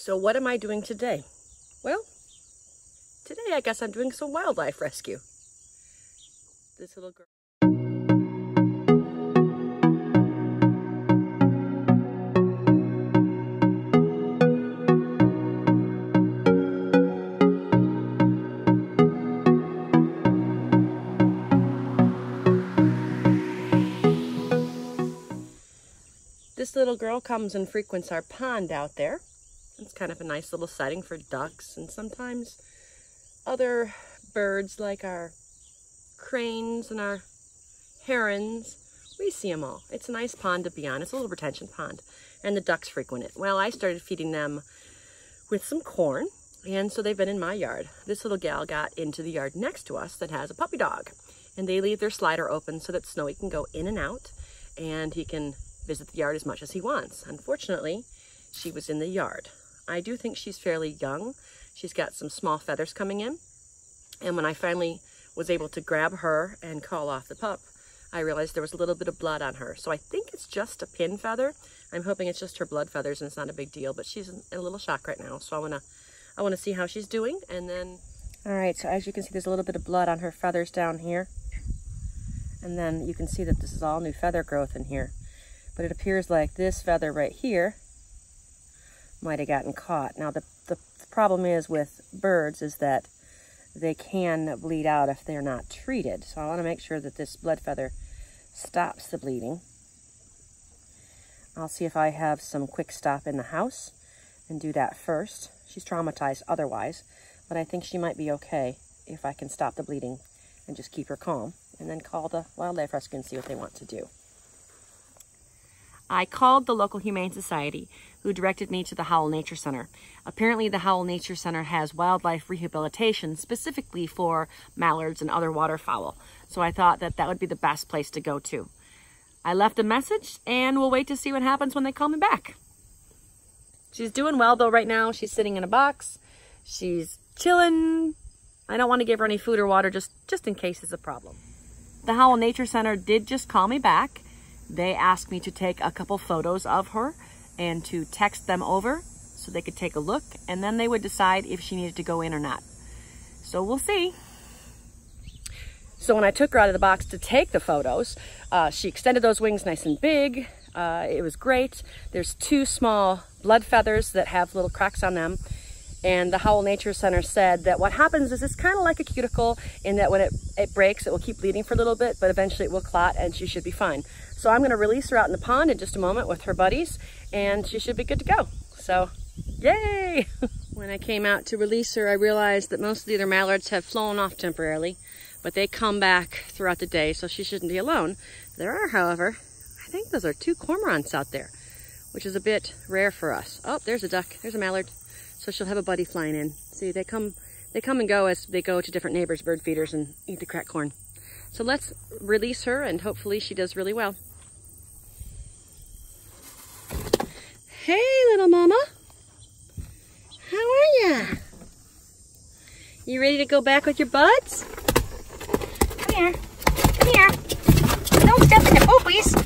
So what am I doing today? Well, today I guess I'm doing some wildlife rescue. This little girl. This little girl comes and frequents our pond out there. It's kind of a nice little setting for ducks and sometimes other birds like our cranes and our herons. We see them all. It's a nice pond to be on. It's a little retention pond and the ducks frequent it. Well, I started feeding them with some corn and so they've been in my yard. This little gal got into the yard next to us that has a puppy dog and they leave their slider open so that Snowy can go in and out and he can visit the yard as much as he wants. Unfortunately, she was in the yard. I do think she's fairly young. She's got some small feathers coming in. And when I finally was able to grab her and call off the pup, I realized there was a little bit of blood on her. So I think it's just a pin feather. I'm hoping it's just her blood feathers and it's not a big deal, but she's in a little shock right now. So I wanna see how she's doing and then, all right, so as you can see, there's a little bit of blood on her feathers down here. And then you can see that this is all new feather growth in here. But it appears like this feather right here might have gotten caught. Now the problem is with birds is that they can bleed out if they're not treated. So I want to make sure that this blood feather stops the bleeding. I'll see if I have some quick stop in the house and do that first. She's traumatized otherwise, but I think she might be okay if I can stop the bleeding and just keep her calm and then call the wildlife rescue and see what they want to do. I called the local Humane Society, who directed me to the Howell Nature Center. Apparently the Howell Nature Center has wildlife rehabilitation specifically for mallards and other waterfowl. So I thought that that would be the best place to go to. I left a message and we'll wait to see what happens when they call me back. She's doing well though right now. She's sitting in a box. She's chilling. I don't want to give her any food or water just in case it's a problem. The Howell Nature Center did just call me back. They asked me to take a couple photos of her and to text them over so they could take a look and then they would decide if she needed to go in or not. So we'll see. So when I took her out of the box to take the photos, she extended those wings nice and big. It was great. There's two small blood feathers that have little cracks on them. And the Howell Nature Center said that what happens is it's kind of like a cuticle in that when it breaks, it will keep bleeding for a little bit, but eventually it will clot and she should be fine. So I'm going to release her out in the pond in just a moment with her buddies and she should be good to go. So, yay! When I came out to release her, I realized that most of the other mallards have flown off temporarily, but they come back throughout the day, so she shouldn't be alone. There are, however, I think those are two cormorants out there, which is a bit rare for us. Oh, there's a duck. There's a mallard. So she'll have a buddy flying in. See, they come and go as they go to different neighbors' bird feeders and eat the cracked corn. So let's release her and hopefully she does really well. Hey, little mama. How are ya? You ready to go back with your buds? Come here. Come here. Don't step in the poopies.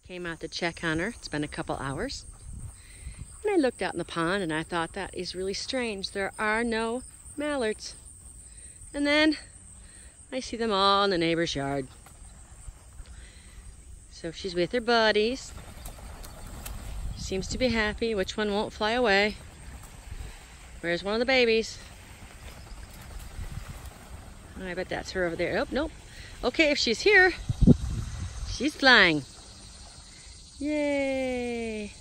Came out to check on her. It's been a couple hours. And I looked out in the pond and I thought that is really strange. There are no mallards. And then I see them all in the neighbor's yard. So she's with her buddies. Seems to be happy. Which one won't fly away? Where's one of the babies? I bet that's her over there. Oh, nope. Okay, if she's here, she's flying. Yay!